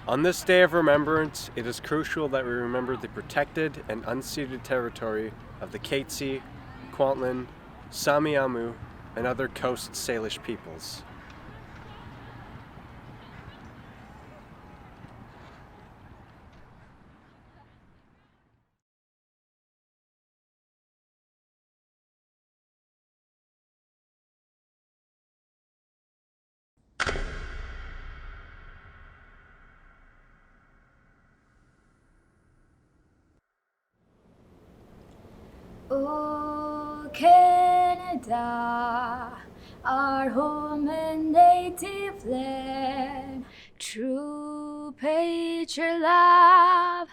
On this day of remembrance, it is crucial that we remember the protected and unceded territory of the Katzie, Kwantlen, Samiamu, and other Coast Salish peoples. Oh, Canada, our home and native land, true patriot love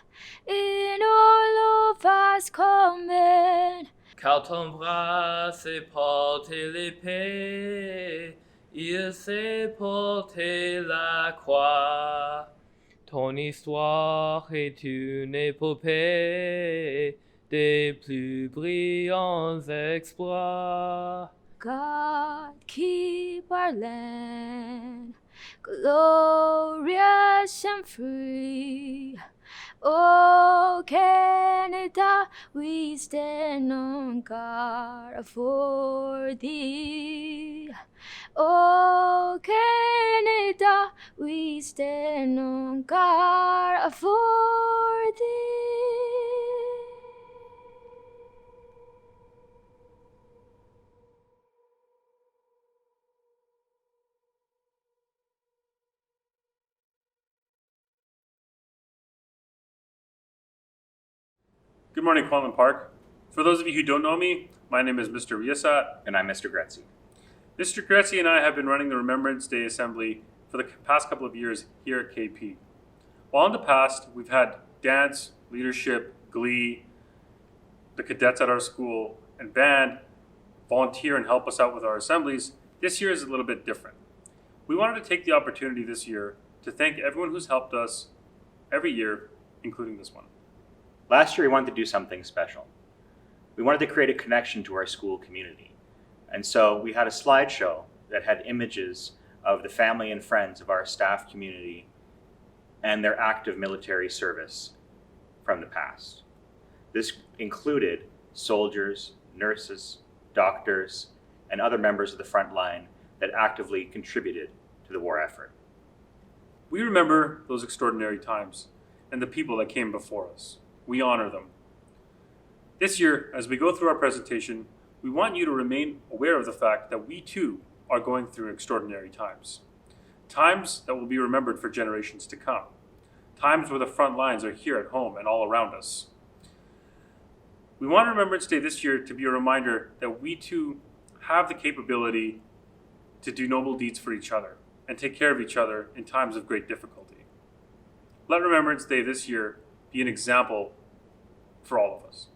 in all of us common. Quand ton bras s'est porté l'épée, il s'est porté la croix. Ton histoire est une épopée des plus brillants exploits. God keep our land glorious and free. Oh, Canada, we stand on guard for thee. Oh, Canada, we stand on guard for thee. Good morning, Kwantlen Park. For those of you who don't know me, my name is Mr. Riasat. And I'm Mr. Gretzi. Mr. Gretzi and I have been running the Remembrance Day Assembly for the past couple of years here at KP. While in the past, we've had dance, leadership, glee, the cadets at our school, and band volunteer and help us out with our assemblies, this year is a little bit different. We wanted to take the opportunity this year to thank everyone who's helped us every year, including this one. Last year, we wanted to do something special. We wanted to create a connection to our school community. And so we had a slideshow that had images of the family and friends of our staff community and their active military service from the past. This included soldiers, nurses, doctors, and other members of the front line that actively contributed to the war effort. We remember those extraordinary times and the people that came before us. We honor them. This year, as we go through our presentation, we want you to remain aware of the fact that we too are going through extraordinary times. Times that will be remembered for generations to come. Times where the front lines are here at home and all around us. We want Remembrance Day this year to be a reminder that we too have the capability to do noble deeds for each other and take care of each other in times of great difficulty. Let Remembrance Day this year be an example for all of us.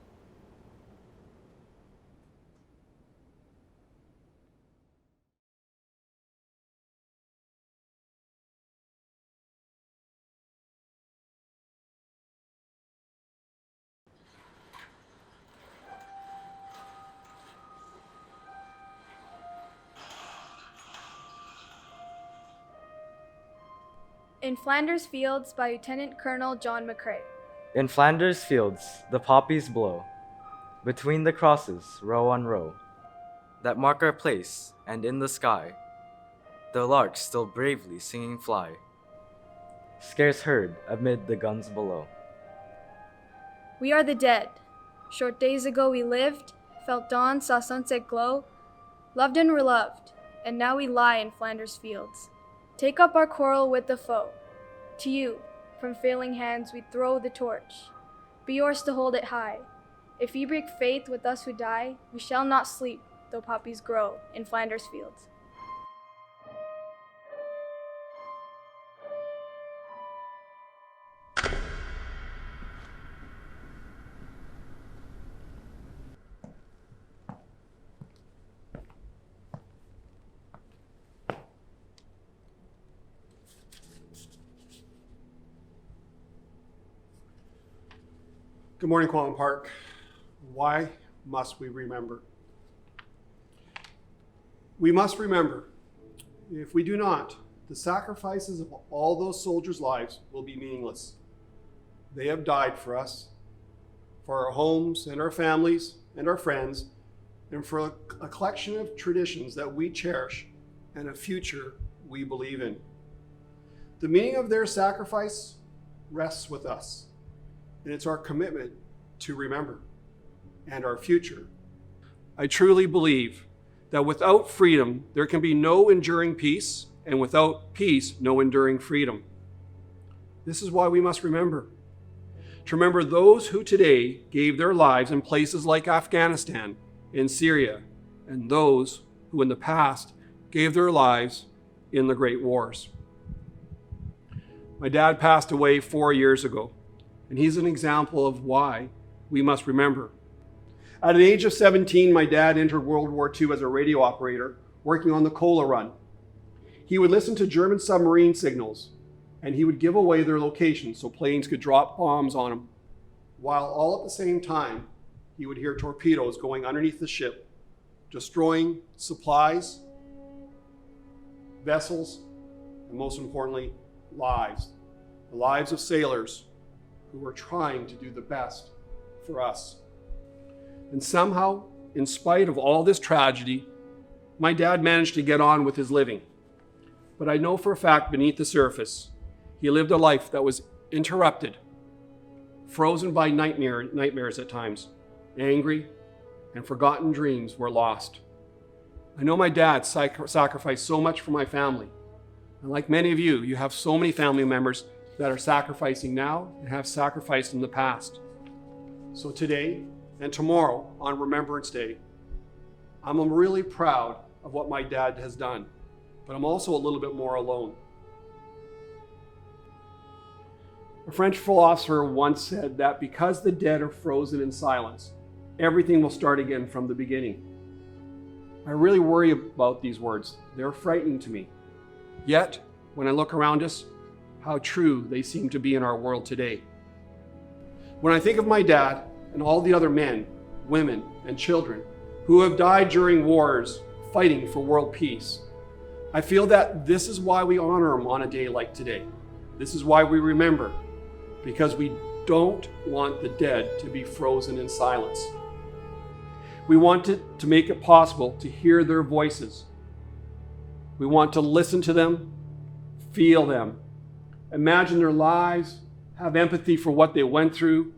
In Flanders Fields by Lieutenant Colonel John McCrae. In Flanders fields the poppies blow, between the crosses, row on row, that mark our place, and in the sky, the larks still bravely singing fly, scarce heard amid the guns below. We are the dead. Short days ago we lived, felt dawn, saw sunset glow, loved and were loved, and now we lie in Flanders fields. Take up our quarrel with the foe. To you, from failing hands we throw the torch. Be yours to hold it high. If ye break faith with us who die, we shall not sleep, though poppies grow in Flanders fields. Good morning, Kwantlen Park. Why must we remember? We must remember. If we do not, the sacrifices of all those soldiers' lives will be meaningless. They have died for us, for our homes and our families and our friends, and for a collection of traditions that we cherish and a future we believe in. The meaning of their sacrifice rests with us, and it's our commitment to remember and our future. I truly believe that without freedom, there can be no enduring peace, and without peace, no enduring freedom. This is why we must remember. To remember those who today gave their lives in places like Afghanistan and Syria, and those who in the past gave their lives in the Great Wars. My dad passed away 4 years ago, and he's an example of why we must remember. At the age of 17, my dad entered World War II as a radio operator, working on the Kola Run. He would listen to German submarine signals, and he would give away their location so planes could drop bombs on them, while all at the same time, he would hear torpedoes going underneath the ship, destroying supplies, vessels, and most importantly, lives. The lives of sailors who were trying to do the best for us. And somehow, in spite of all this tragedy, my dad managed to get on with his living. But I know for a fact beneath the surface, he lived a life that was interrupted, frozen by nightmares at times, angry, and forgotten dreams were lost. I know my dad sacrificed so much for my family. And like many of you, you have so many family members that are sacrificing now and have sacrificed in the past. So today and tomorrow on Remembrance Day, I'm really proud of what my dad has done, but I'm also a little bit more alone. A French philosopher once said that because the dead are frozen in silence, everything will start again from the beginning. I really worry about these words. They're frightening to me. Yet, when I look around us, how true they seem to be in our world today. When I think of my dad and all the other men, women, and children who have died during wars fighting for world peace, I feel that this is why we honor them on a day like today. This is why we remember, because we don't want the dead to be frozen in silence. We want to make it possible to hear their voices. We want to listen to them, feel them, imagine their lives, have empathy for what they went through,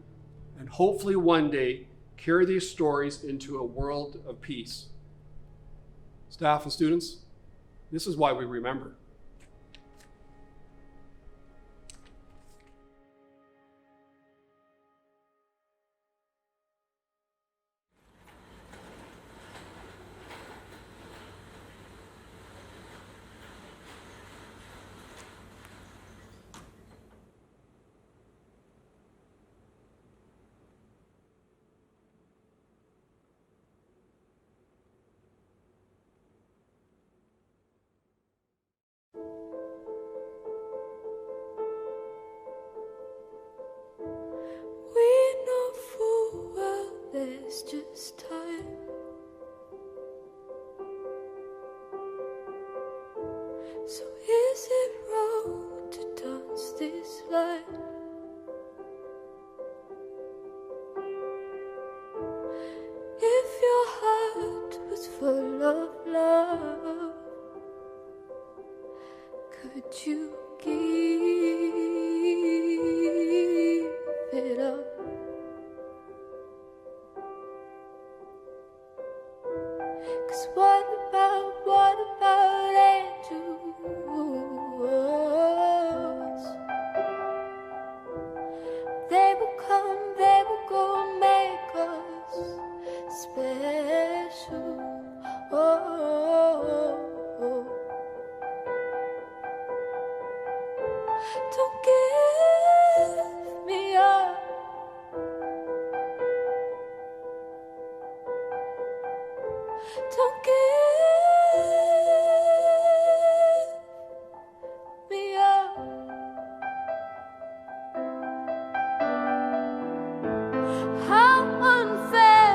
and hopefully one day carry these stories into a world of peace. Staff and students, this is why we remember. It's just time. So is it wrong to dance this line? If your heart was full of love, could you give it up? 'Cause what about angels? They will come, they will go, make us special. Don't give me up. Don't give me up. How unfair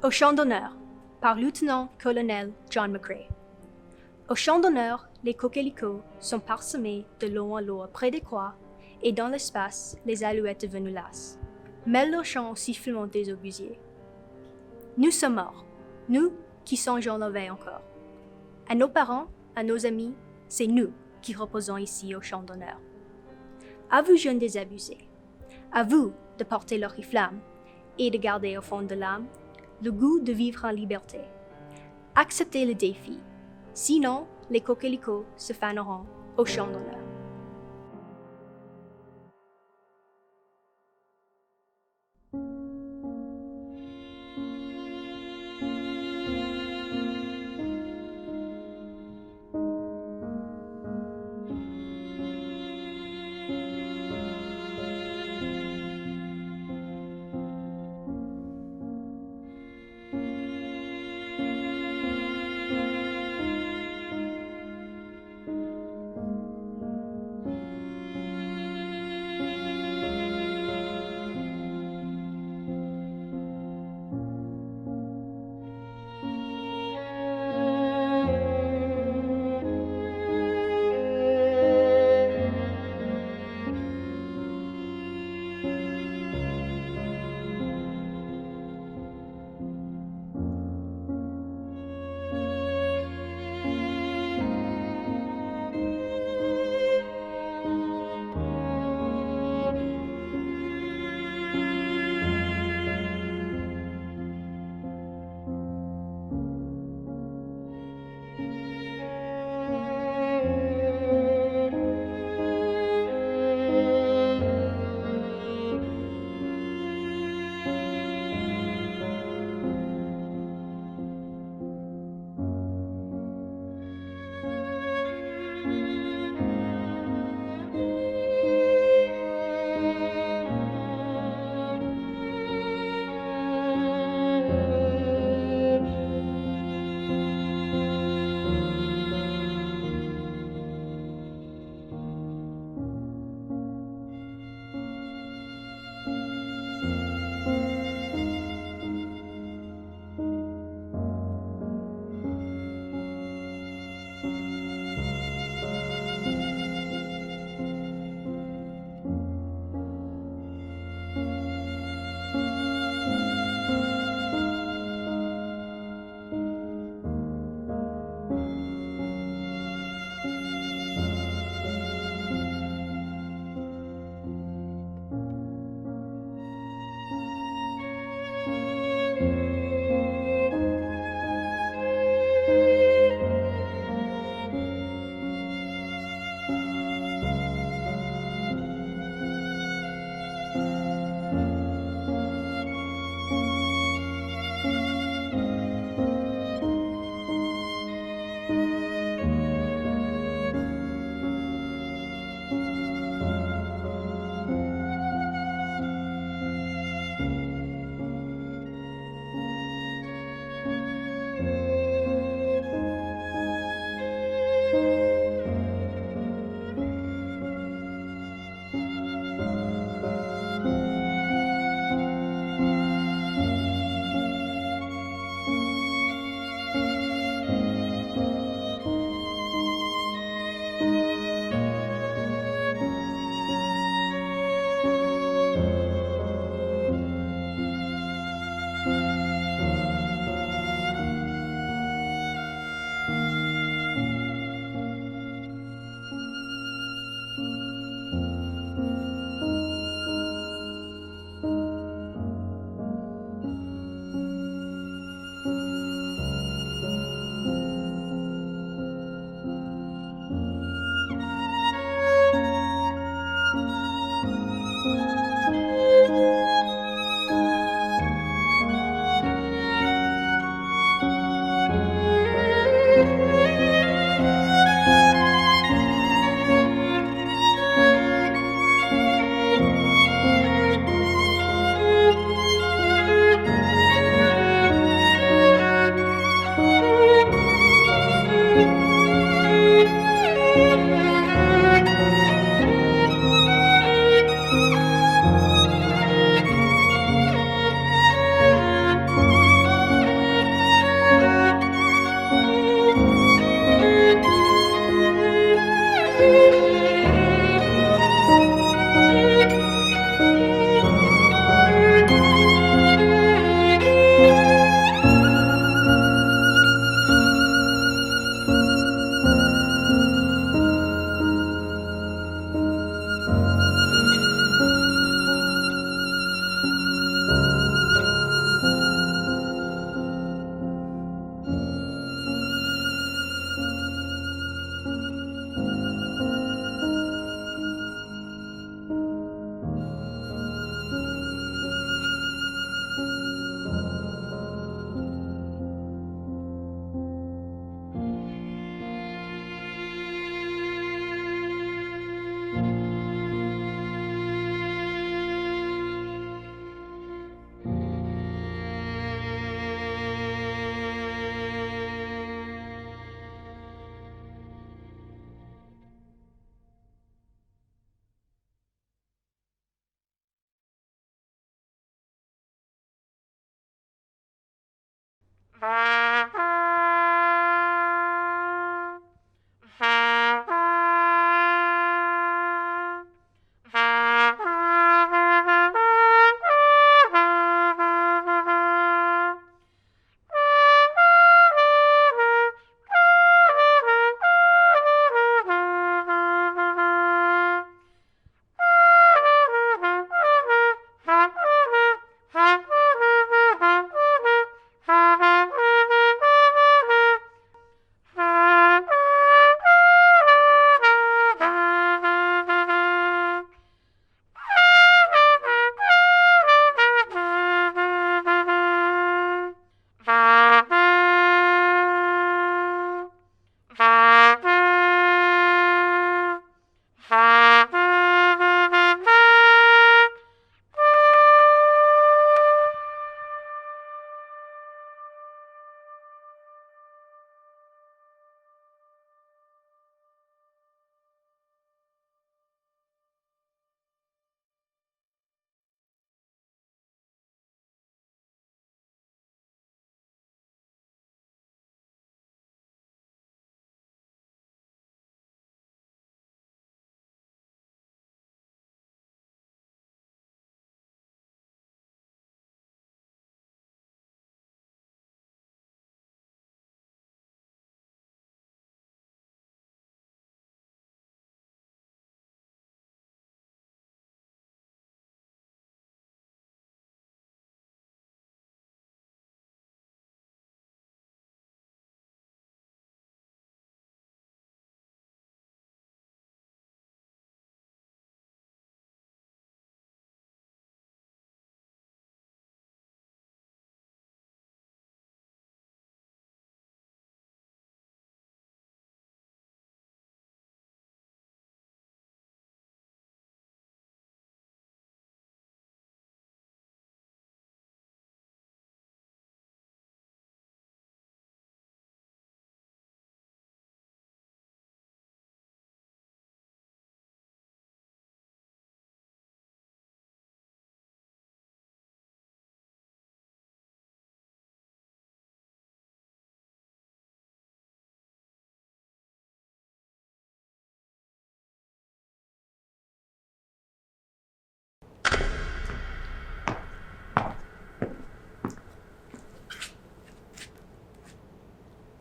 Au champ d'honneur, par lieutenant-colonel John McCrae. Au champ d'honneur, les coquelicots sont parsemés de l'eau en l'eau près des croix, et dans l'espace, les alouettes devenues lasses mêlent leur chant au sifflement des obusiers. Nous sommes morts, nous qui songeons la veille encore. À nos parents, à nos amis, c'est nous qui reposons ici au champ d'honneur. À vous, jeunes désabusés, à vous de porter l'oriflamme et de garder au fond de l'âme le goût de vivre en liberté. Acceptez le défi, sinon les coquelicots se faneront au champ d'honneur.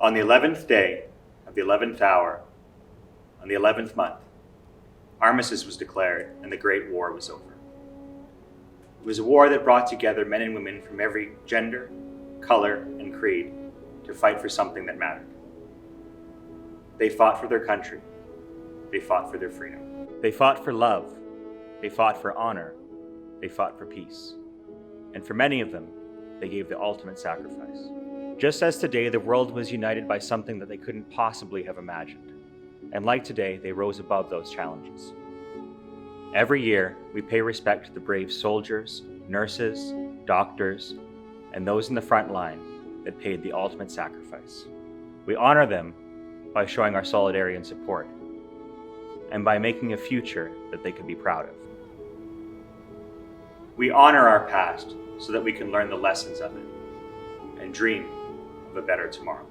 On the 11th day of the 11th hour, on the 11th month, armistice was declared and the Great War was over. It was a war that brought together men and women from every gender, color, and creed to fight for something that mattered. They fought for their country. They fought for their freedom. They fought for love. They fought for honor. They fought for peace. And for many of them, they gave the ultimate sacrifice. Just as today, the world was united by something that they couldn't possibly have imagined. And like today, they rose above those challenges. Every year, we pay respect to the brave soldiers, nurses, doctors, and those in the front line that paid the ultimate sacrifice. We honor them by showing our solidarity and support, and by making a future that they can be proud of. We honor our past so that we can learn the lessons of it and dream of a better tomorrow.